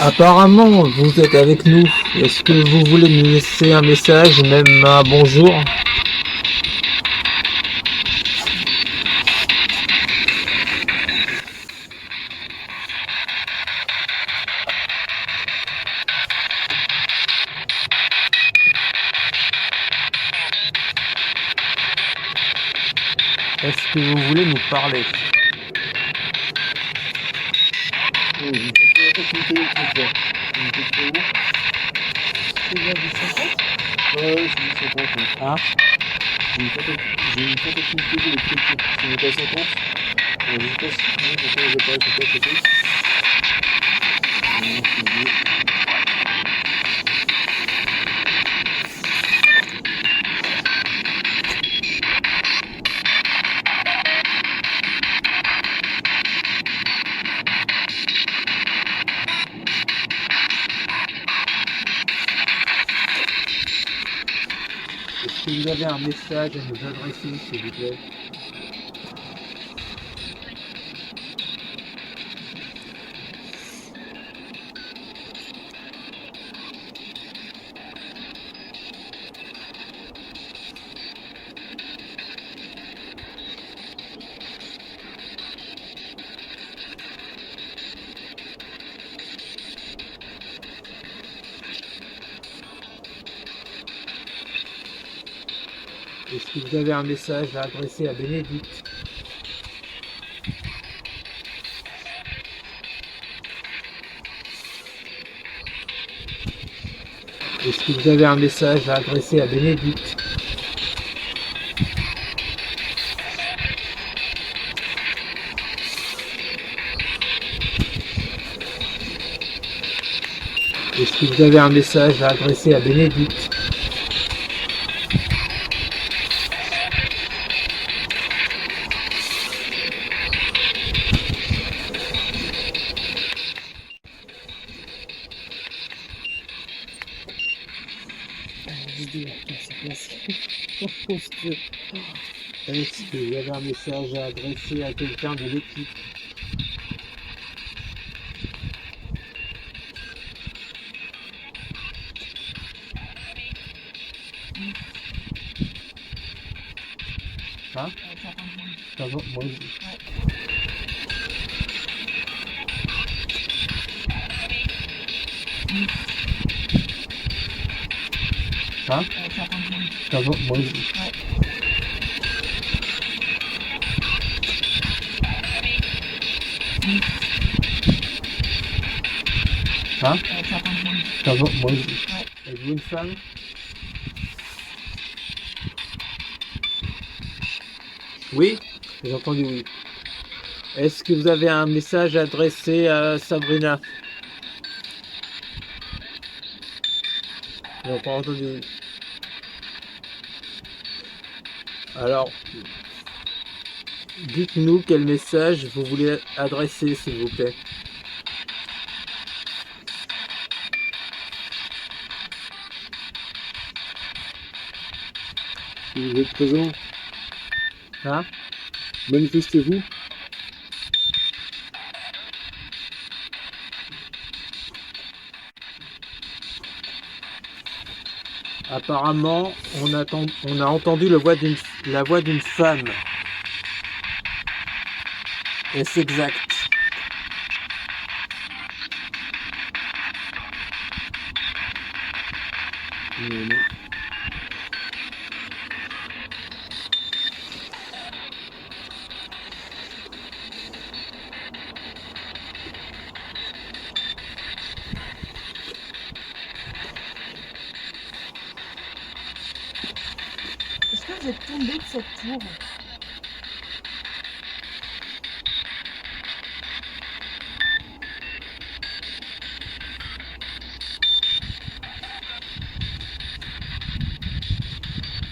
Apparemment, vous êtes avec nous. Est-ce que vous voulez nous laisser un message, même un bonjour? Est-ce que vous voulez nous parler? Oh, j'ai une opportunité électrique là. Une question. Tu vois du 50? Ouais, c'est du 50. Ouais. Hein? J'ai une opportunité électrique. Si on est à 50, je sais pas si combien de temps les appareils sont pas à côté. Non, c'est bien. Est-ce que vous avez un message à nous adresser, s'il vous plaît? Est-ce que vous avez un message à adresser à Bénédicte? Est-ce que vous avez un message à adresser à Bénédicte? Est-ce que vous avez un message à adresser à Bénédicte? Est-ce que vous avez un message à adresser à quelqu'un de l'équipe? Hein? Ça va, moi, hein? Ça va, moi, hein? Ça va, moi, êtes-vous une femme? Oui? J'ai entendu oui. Est-ce que vous avez un message à adresser à Sabrina? J'ai pas entendu oui. Alors, dites-nous quel message vous voulez adresser, s'il vous plaît. Si vous êtes présent, Hein? manifestez-vous. Apparemment, on a entendu la voix d'une femme. Est-ce exact? Non. Est-ce que vous êtes tombé de cette tour?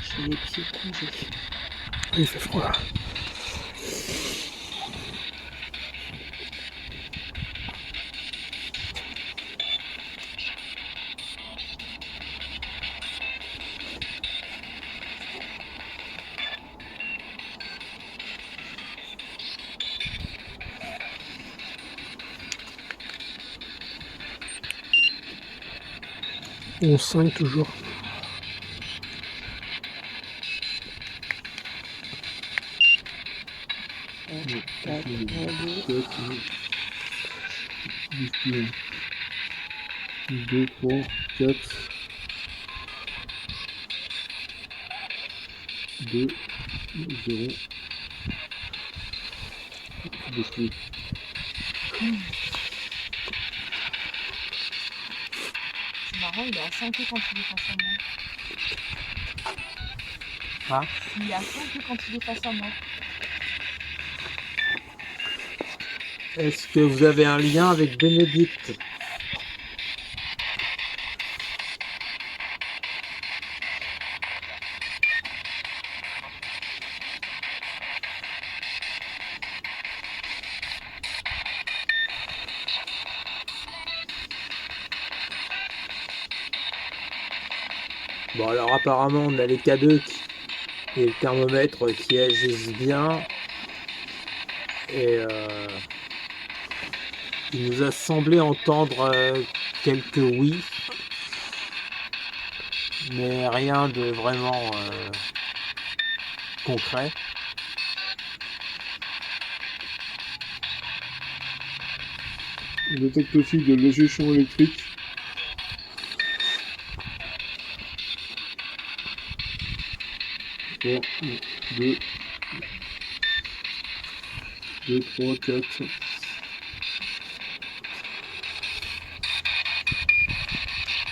J'ai les pieds congés. Il fait froid là. On 5 toujours. Deux, trois, quatre. 2, 0, Beaucoup. C'est marrant, il est à 5 quand il est face à moi. Ah. Il est à 5 quand il est face à moi. Est-ce que vous avez un lien avec Bénédicte? Bon, alors apparemment, on a les K2 et le thermomètre qui agissent bien. Et il nous a semblé entendre quelques oui, mais rien de vraiment concret. On détecte aussi de légers champs électriques. Trois, 2, 3, 4.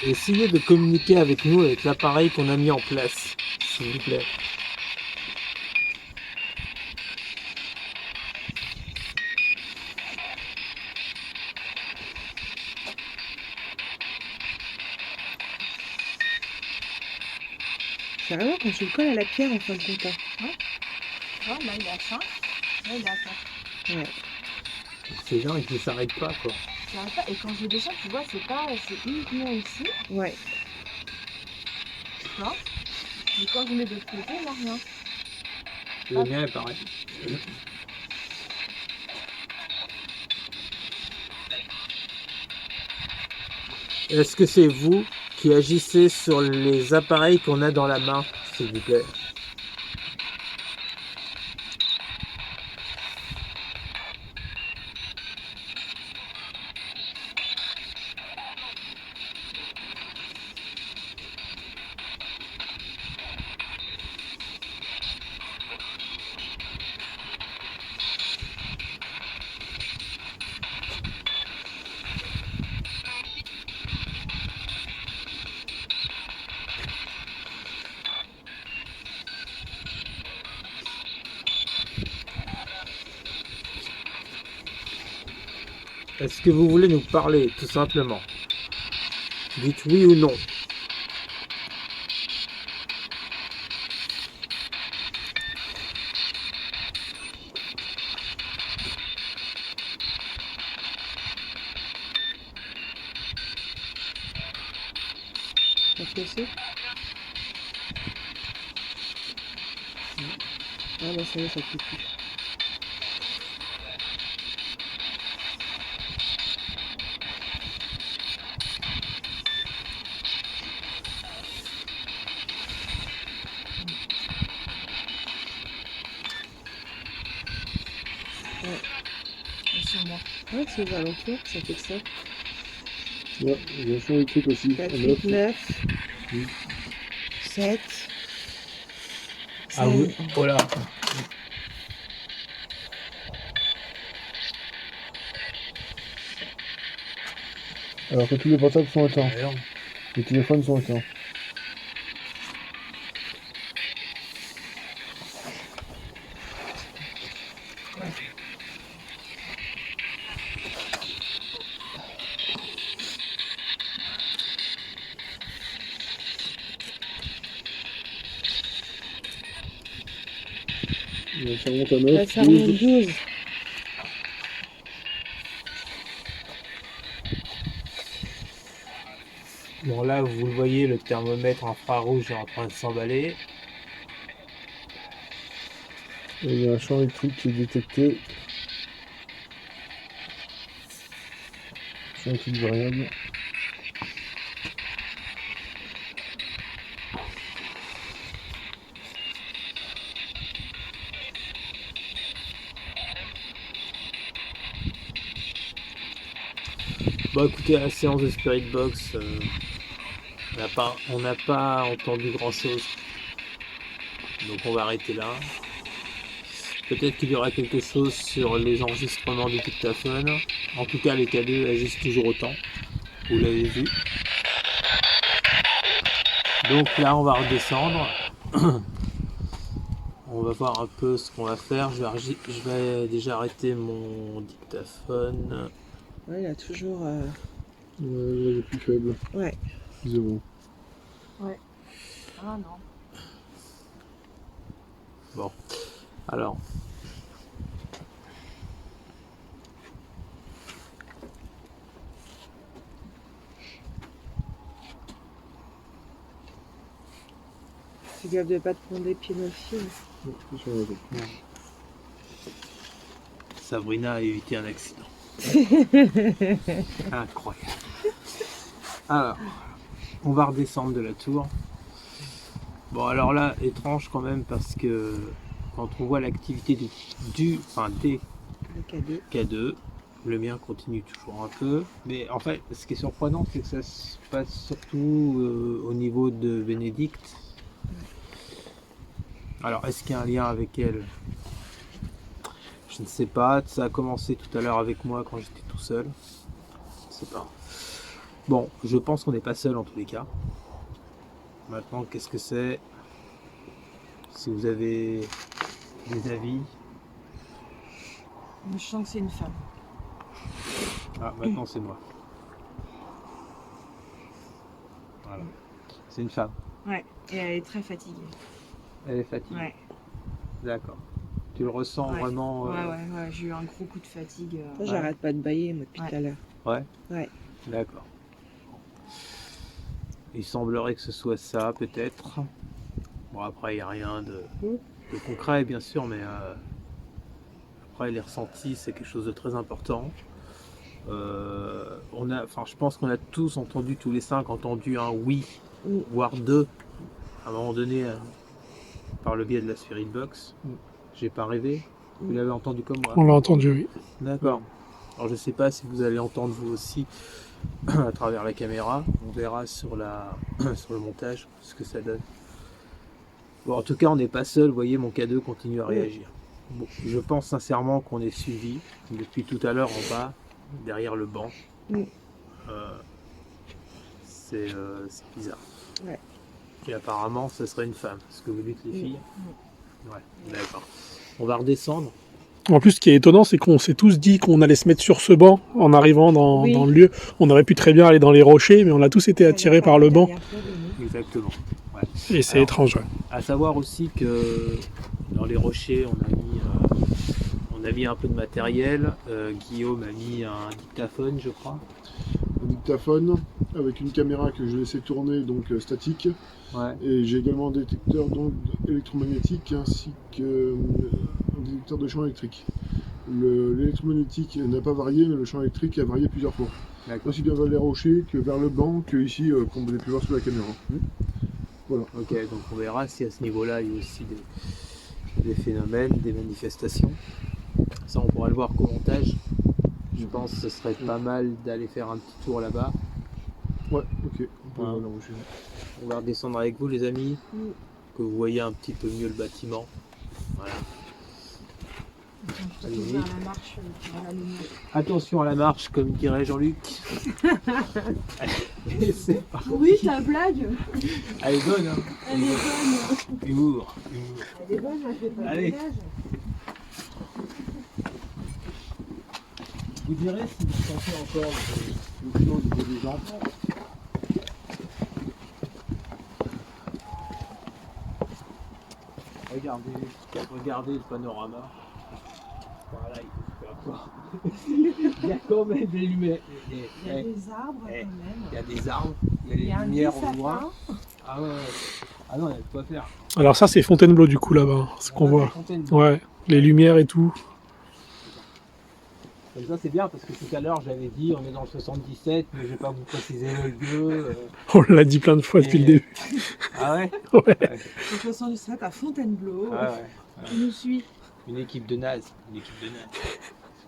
Essayez de communiquer avec nous avec l'appareil qu'on a mis en place, s'il vous plaît. Carrément, quand tu le colles à la pierre, en fin de compte. Ouais, là, il est à 5. Là, il est à 4. Ouais. C'est dingue qu'il ne s'arrête pas, quoi. J'arrête pas. Et quand je descends, tu vois, c'est uniquement ici. Ouais. Tu vois. Mais quand je mets de l'autre côté, il n'y a rien. Le mien est pareil. Est-ce que c'est vous qui agissez sur les appareils qu'on a dans la main, s'il vous plaît? Est-ce que vous voulez nous parler, tout simplement? Dites oui ou non. Qu'est-ce que c'est? Ah bah ça y est, ça clique plus. Et sur moi. Ouais, c'est aux alentours, ça fait que ça. Ouais, il y a un champ électrique aussi. 4, à 8, 9. 9, Oui. 7. Ah oui, voilà. Alors que tous les portables sont éteints. Les téléphones sont éteints. Ça remonte à 9. Là, ça remonte 12. Bon, là, vous le voyez, le thermomètre infrarouge est en train de s'emballer. Et il y a un champ électrique qui est détecté. Champ électrique variable. Bon, écoutez, à la séance de Spirit Box, on n'a pas entendu grand chose. Donc on va arrêter là. Peut-être qu'il y aura quelque chose sur les enregistrements du dictaphone. En tout cas, les K2 agissent toujours autant. Vous l'avez vu. Donc là, on va redescendre. On va voir un peu ce qu'on va faire. Je vais déjà arrêter mon dictaphone. Ouais, il a toujours. Ouais, le plus faible. Ouais. 0. Ah non. Bon, alors. Fais gaffe de pas te prendre des pieds dans le fil. Sabrina a évité un accident. Incroyable. Alors, on va redescendre de la tour. Bon, alors là, étrange quand même parce que quand on voit l'activité des Le cadet. K2, le mien continue toujours un peu. Mais en fait, ce qui est surprenant, c'est que ça se passe surtout au niveau de Bénédicte. Alors, est-ce qu'il y a un lien avec elle? Je ne sais pas. Ça a commencé tout à l'heure avec moi quand j'étais tout seul. Je ne sais pas. Bon, je pense qu'on n'est pas seul en tous les cas. Maintenant, qu'est-ce que c'est? Si vous avez des avis. Je sens que c'est une femme. Ah, maintenant c'est moi. Voilà. C'est une femme. Ouais. Et elle est très fatiguée. Elle est fatiguée. Ouais. D'accord. Tu le ressens Ouais. vraiment Ouais. J'ai eu un gros coup de fatigue. Moi, j'arrête pas de bailler, moi, depuis Ouais. tout à l'heure. Ouais. Ouais. D'accord. Il semblerait que ce soit ça, peut-être. Bon, après, il n'y a rien de concret, bien sûr, mais après, les ressentis, c'est quelque chose de très important. Je pense qu'on a tous entendu, tous les 5, entendu un oui, voire 2, à un moment donné, par le biais de la Spirit Box. J'ai pas rêvé. Vous l'avez entendu comme moi? On l'a entendu, oui. D'accord. Alors je sais pas si vous allez entendre vous aussi à travers la caméra. On verra sur sur le montage ce que ça donne. Bon, en tout cas, on n'est pas seul. Vous voyez, mon K2 continue à réagir. Bon, je pense sincèrement qu'on est suivi depuis tout à l'heure en bas, derrière le banc. C'est bizarre. Ouais. Et apparemment, ce serait une femme. Ce que vous dites, les filles. Ouais, d'accord. On va redescendre. En plus, ce qui est étonnant, c'est qu'on s'est tous dit qu'on allait se mettre sur ce banc en arrivant dans le lieu. On aurait pu très bien aller dans les rochers, mais on a tous été attirés par le banc. Exactement. Ouais. Et c'est étrange. Ouais. À savoir aussi que dans les rochers, on a mis un peu de matériel. Guillaume a mis un dictaphone, je crois. Un dictaphone avec une caméra que j'ai laissé tourner, donc statique. Ouais. Et j'ai également un détecteur électromagnétique ainsi qu'un détecteur de champ électrique. L'électromagnétique n'a pas varié, mais le champ électrique a varié plusieurs fois. Aussi bien vers les rochers que vers le banc que ici, qu'on vous avez pu voir sur la caméra. Voilà. Ok, donc on verra si à ce niveau-là il y a aussi des phénomènes, des manifestations. Ça, on pourra le voir qu'au montage. Je pense que ce serait pas mal d'aller faire un petit tour là-bas. Ouais, ok. Voilà. On va redescendre avec vous, les amis, que vous voyez un petit peu mieux le bâtiment. Voilà. Allez-y. Vers la marche, vers la lumière. Attention à la marche, comme dirait Jean-Luc. Allez, c'est parti. Oui, ta blague. Elle est bonne, hein. Elle est bonne. Humour. Elle est bonne, moi je vais pas Allez. le ménage. Vous direz si vous sentez encore le flot au niveau des jambes. Regardez le panorama. Voilà, il faut faire quoi. Il y a quand même des lumières. Il y a des arbres quand même. Il y a des arbres, il y a Il y a les un lumières petit au loin. sapin. Ah ouais. Ah non, il y a de quoi faire. Alors ça, c'est Fontainebleau du coup là-bas, ce qu'on voit. Ouais, les lumières et tout. Comme ça, c'est bien parce que tout à l'heure, j'avais dit on est dans le 77, mais je vais pas vous préciser le lieu. On l'a dit plein de fois depuis le début. Ah ouais. Ouais. Le 77 à Fontainebleau. Ah ouais. Tu nous suis. Une équipe de nazes. Une équipe de nazes. Si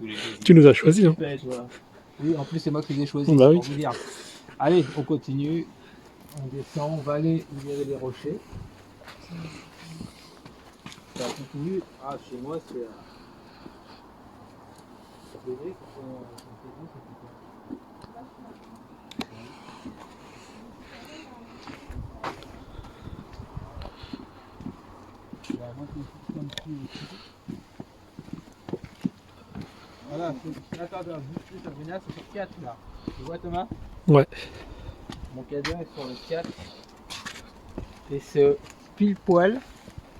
vous voulez dire. Tu nous as choisi. Hein. Voilà. Oui, en plus, c'est moi qui les ai choisis. Bah c'est oui. pour vous dire. Allez, on continue. On descend, on va aller où il y avait les rochers. Ça continue. Ah, chez moi, c'est. Voilà, attends, bouge plus, ça vient, c'est sur 4 là. Tu vois Thomas? Ouais. Mon cadeau est sur le 4. Et c'est pile poil.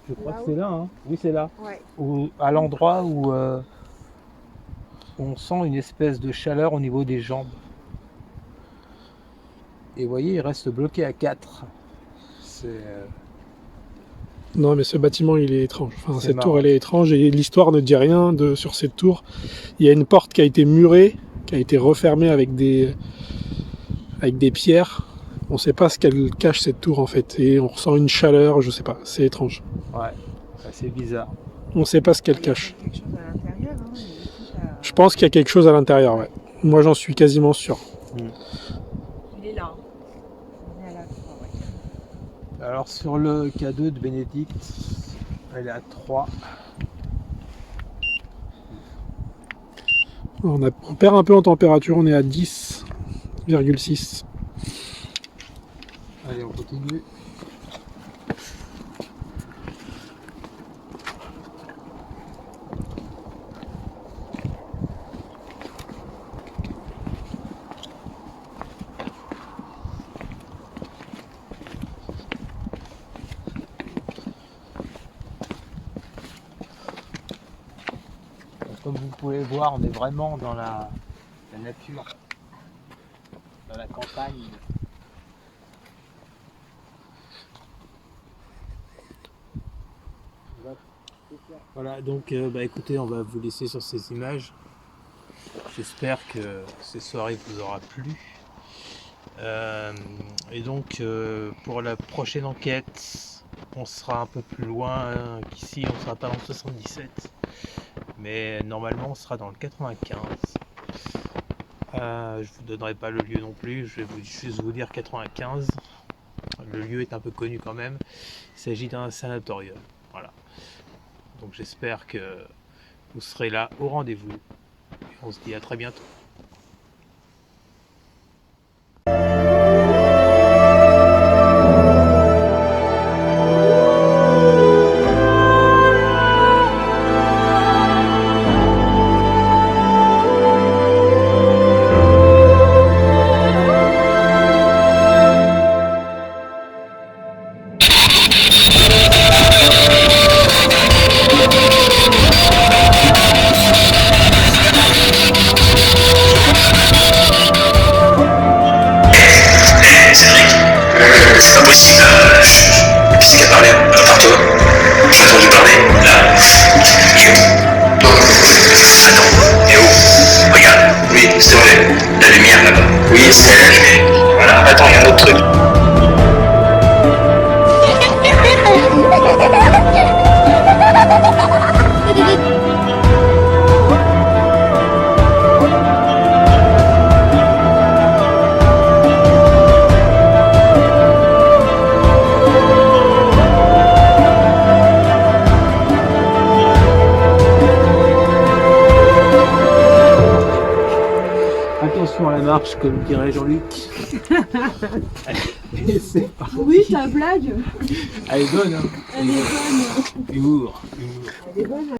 Je crois que c'est là, hein. Oui, c'est là. Ouais. À l'endroit où on sent une espèce de chaleur au niveau des jambes. Et vous voyez, il reste bloqué à 4. C'est. Non, mais ce bâtiment, il est étrange. Enfin, C'est cette marrant. tour, elle est étrange et l'histoire ne dit rien sur cette tour. Il y a une porte qui a été murée, qui a été refermée avec des pierres. On ne sait pas ce qu'elle cache, cette tour, en fait. Et on ressent une chaleur, je sais pas. C'est étrange. Ouais, c'est bizarre. On ne sait pas ce qu'elle cache. Il y a quelque chose à l'intérieur. Hein, Je pense qu'il y a quelque chose à l'intérieur, ouais. Moi, j'en suis quasiment sûr. il est là. Il est à la fois, ouais. Alors sur le K2 de Bénédicte, elle est à 3. On perd un peu en température, on est à 10,6. Allez, on continue. Comme vous pouvez voir, on est vraiment dans la nature, dans la campagne. Voilà, donc écoutez, on va vous laisser sur ces images. J'espère que ces soirées vous aura plu. Et donc pour la prochaine enquête, on sera un peu plus loin qu'ici, on sera pas dans le 77. Mais normalement on sera dans le 95. Je vous donnerai pas le lieu non plus, je vais juste vous dire 95. Le lieu est un peu connu quand même. Il s'agit d'un sanatorium. Voilà. Donc j'espère que vous serez là au rendez-vous. Et on se dit à très bientôt. C'est pas possible. Qu'est-ce qu'il a parlé? Parle-toi. J'ai entendu parler. Là. Yo. Toi. Attends. Et oh. Regarde. Oui, s'il te plaît. La lumière là-bas. Oui, c'est la lumière. Voilà. Attends, il y a un autre truc. Attention à la marche, comme dirait Jean-Luc. Allez, c'est parti. Oui, ta blague, Elle est bonne, hein. elle est bonne. Humour. Elle est bonne.